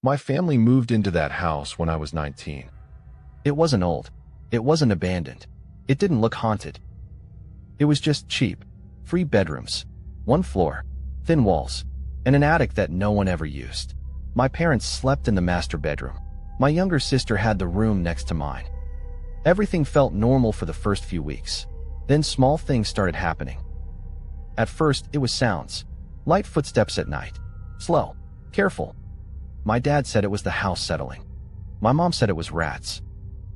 My family moved into that house when I was 19. It wasn't old. It wasn't abandoned. It didn't look haunted. It was just cheap, 3 bedrooms, 1 floor, thin walls, and an attic that no one ever used. My parents slept in the master bedroom. My younger sister had the room next to mine. Everything felt normal for the first few weeks. Then small things started happening. At first, it was sounds. Light footsteps at night. Slow. Careful. My dad said it was the house settling. My mom said it was rats.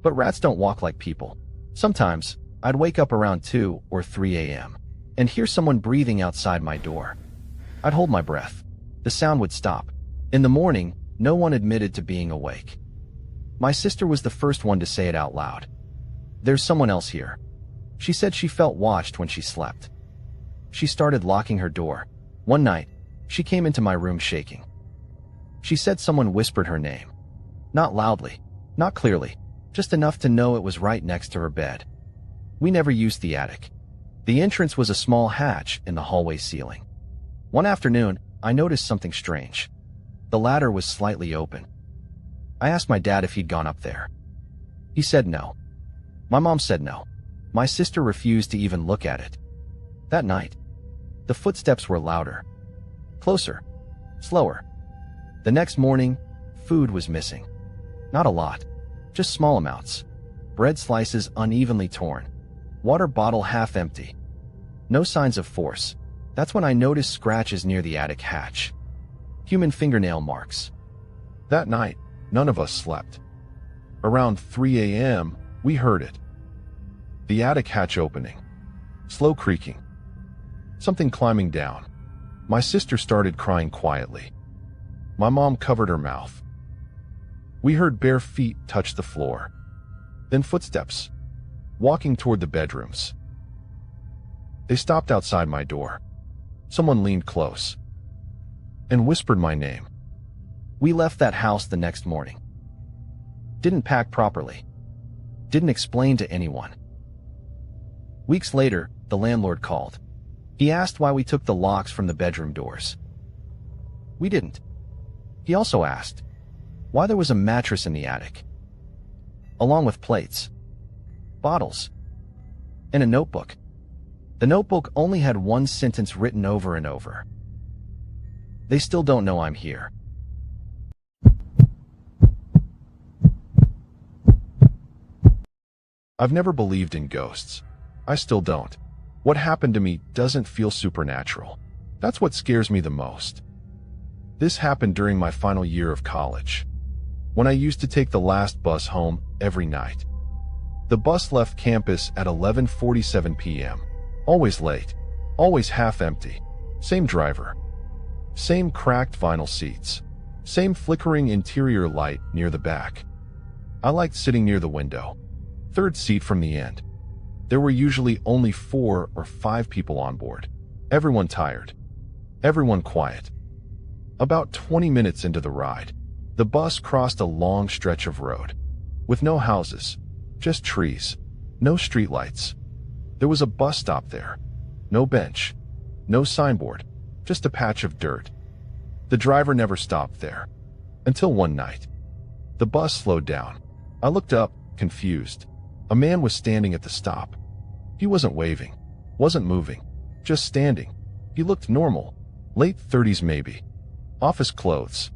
But rats don't walk like people. Sometimes, I'd wake up around 2 or 3 a.m. and hear someone breathing outside my door. I'd hold my breath. The sound would stop. In the morning, no one admitted to being awake. My sister was the first one to say it out loud. "There's someone else here." She said she felt watched when she slept. She started locking her door. One night, she came into my room shaking. She said someone whispered her name. Not loudly, not clearly, just enough to know it was right next to her bed. We never used the attic. The entrance was a small hatch in the hallway ceiling. One afternoon, I noticed something strange. The ladder was slightly open. I asked my dad if he'd gone up there. He said no. My mom said no. My sister refused to even look at it. That night, the footsteps were louder, closer, slower. The next morning, food was missing. Not a lot, just small amounts. Bread slices unevenly torn. Water bottle half empty. No signs of force. That's when I noticed scratches near the attic hatch. Human fingernail marks. That night, none of us slept. Around 3 a.m., we heard it. The attic hatch opening. Slow creaking. Something climbing down. My sister started crying quietly. My mom covered her mouth. We heard bare feet touch the floor. Then footsteps, walking toward the bedrooms. They stopped outside my door. Someone leaned close and whispered my name. We left that house the next morning. Didn't pack properly. Didn't explain to anyone. Weeks later, the landlord called. He asked why we took the locks from the bedroom doors. We didn't. He also asked why there was a mattress in the attic, along with plates, bottles, and a notebook. The notebook only had one sentence written over and over. They still don't know I'm here. I've never believed in ghosts. I still don't. What happened to me doesn't feel supernatural. That's what scares me the most. This happened during my final year of college, when I used to take the last bus home every night. The bus left campus at 11:47 p.m. Always late, always half empty. Same driver. Same cracked vinyl seats. Same flickering interior light near the back. I liked sitting near the window. Third seat from the end. There were usually only 4 or 5 people on board. Everyone tired. Everyone quiet. About 20 minutes into the ride, the bus crossed a long stretch of road, with no houses, just trees, no streetlights. There was a bus stop there. No bench, no signboard, just a patch of dirt. The driver never stopped there. Until one night. The bus slowed down. I looked up, confused. A man was standing at the stop. He wasn't waving, wasn't moving, just standing. He looked normal, late 30s maybe. Office clothes,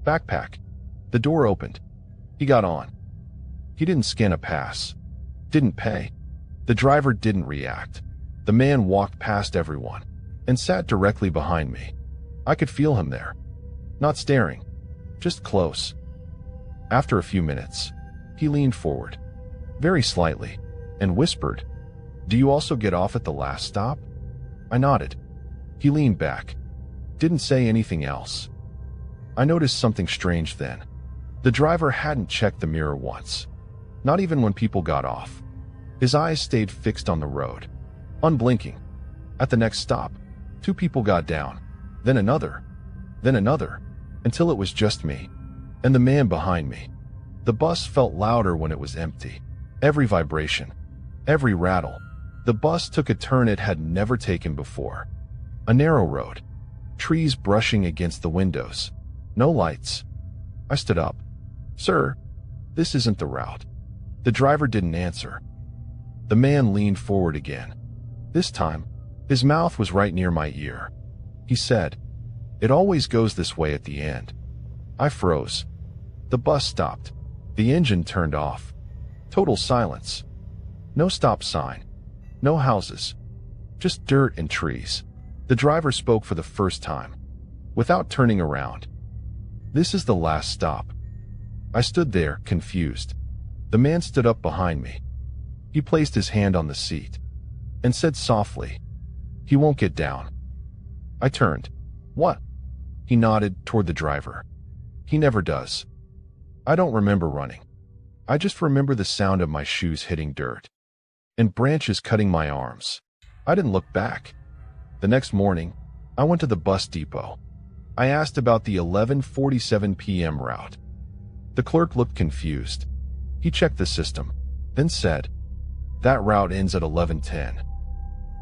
backpack. The door opened. He got on. He didn't scan a pass, didn't pay. The driver didn't react. The man walked past everyone and sat directly behind me. I could feel him there, not staring, just close. After a few minutes, he leaned forward, very slightly, and whispered, "Do you also get off at the last stop?" I nodded. He leaned back, didn't say anything else. I noticed something strange then. The driver hadn't checked the mirror once, not even when people got off. His eyes stayed fixed on the road, unblinking. At the next stop, 2 people got down, then another, until it was just me and the man behind me. The bus felt louder when it was empty. Every vibration, every rattle. The bus took a turn it had never taken before. A narrow road, trees brushing against the windows, no lights, I stood up. Sir, this isn't the route. The driver didn't answer. The man leaned forward again. This time, his mouth was right near my ear. He said, "It always goes this way at the end." I froze. The bus stopped. The engine turned off. Total silence. No stop sign. No houses. Just dirt and trees. The driver spoke for the first time, without turning around. "This is the last stop." I stood there, confused. The man stood up behind me. He placed his hand on the seat and said softly, "He won't get down." I turned. "What?" He nodded toward the driver. "He never does." I don't remember running. I just remember the sound of my shoes hitting dirt and branches cutting my arms. I didn't look back. The next morning, I went to the bus depot. I asked about the 11:47 p.m. route. The clerk looked confused. He checked the system, then said, "That route ends at 11:10.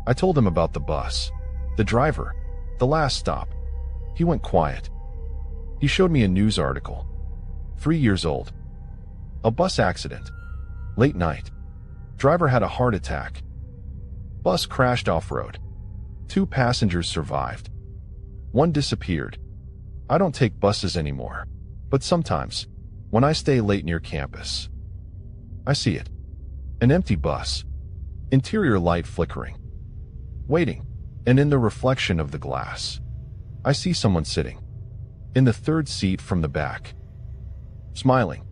I told him about the bus, the driver, the last stop. He went quiet. He showed me a news article. 3 years old. A bus accident. Late night. Driver had a heart attack. Bus crashed off-road. 2 passengers survived. 1 disappeared. I don't take buses anymore, but sometimes, when I stay late near campus, I see it. An empty bus. Interior light flickering. Waiting. And in the reflection of the glass, I see someone sitting. In the 3rd seat from the back. Smiling.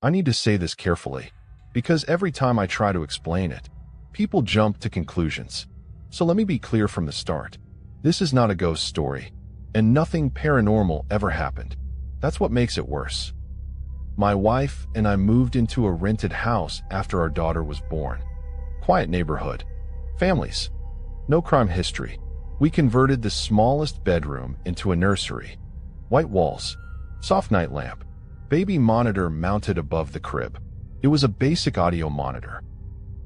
I need to say this carefully, because every time I try to explain it, people jump to conclusions. So let me be clear from the start. This is not a ghost story, and nothing paranormal ever happened. That's what makes it worse. My wife and I moved into a rented house after our daughter was born. Quiet neighborhood. Families. No crime history. We converted the smallest bedroom into a nursery. White walls. Soft night lamp. Baby monitor mounted above the crib. It was a basic audio monitor.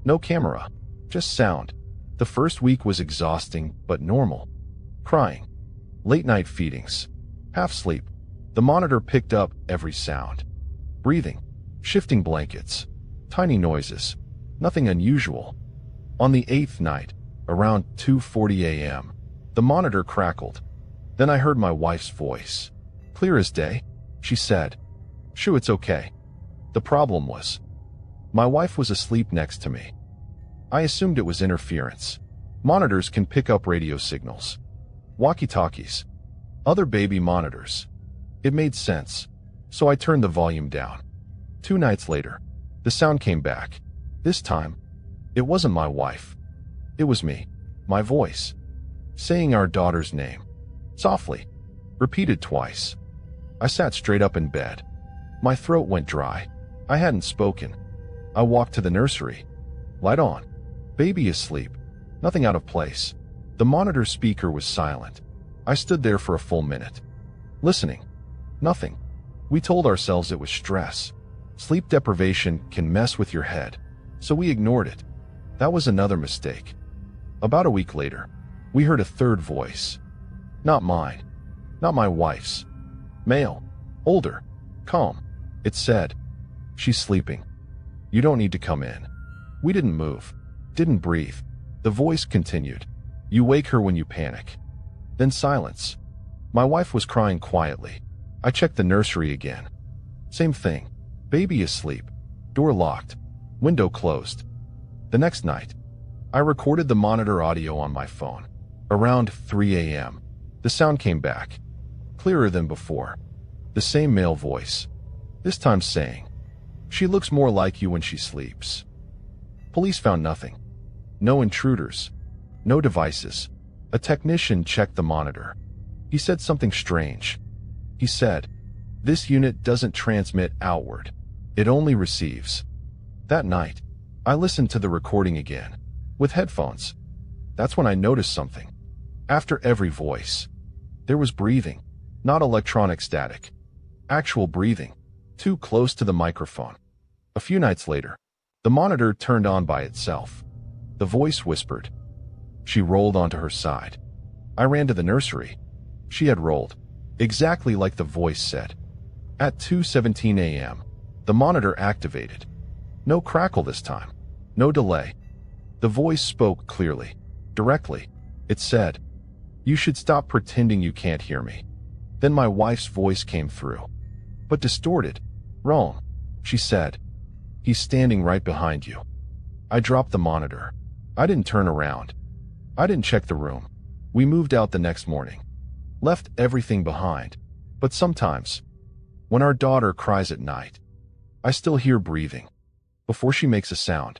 No camera. Just sound. The first week was exhausting, but normal. Crying. Late night feedings. Half sleep. The monitor picked up every sound. Breathing. Shifting blankets. Tiny noises. Nothing unusual. On the 8th night, around 2:40 a.m., the monitor crackled. Then I heard my wife's voice. Clear as day. She said, "Shoo, it's okay." The problem was, my wife was asleep next to me. I assumed it was interference. Monitors can pick up radio signals. Walkie-talkies. Other baby monitors. It made sense, so I turned the volume down. 2 nights later, the sound came back. This time, it wasn't my wife. It was me, my voice, saying our daughter's name. Softly. Repeated twice. I sat straight up in bed. My throat went dry. I hadn't spoken. I walked to the nursery. Light on. Baby asleep. Nothing out of place. The monitor speaker was silent. I stood there for a full minute. Listening. Nothing. We told ourselves it was stress. Sleep deprivation can mess with your head, so we ignored it. That was another mistake. About a week later, we heard a 3rd voice. Not mine. Not my wife's. Male. Older. Calm. It said, "She's sleeping. You don't need to come in." We didn't move. Didn't breathe. The voice continued. "You wake her when you panic." Then silence. My wife was crying quietly. I checked the nursery again. Same thing. Baby asleep. Door locked. Window closed. The next night, I recorded the monitor audio on my phone. Around 3 a.m., the sound came back. Clearer than before. The same male voice. This time saying, "She looks more like you when she sleeps." Police found nothing. No intruders. No devices. A technician checked the monitor. He said something strange. He said, "This unit doesn't transmit outward. It only receives." That night, I listened to the recording again, with headphones. That's when I noticed something. After every voice, there was breathing, not electronic static. Actual breathing, too close to the microphone. A few nights later, the monitor turned on by itself. The voice whispered. She rolled onto her side. I ran to the nursery. She had rolled, exactly like the voice said. At 2:17 a.m., the monitor activated. No crackle this time. No delay. The voice spoke clearly, directly. It said, "You should stop pretending you can't hear me." Then my wife's voice came through, but distorted. "Wrong," she said. "He's standing right behind you." I dropped the monitor. I didn't turn around. I didn't check the room. We moved out the next morning. Left everything behind. But sometimes, when our daughter cries at night, I still hear breathing before she makes a sound.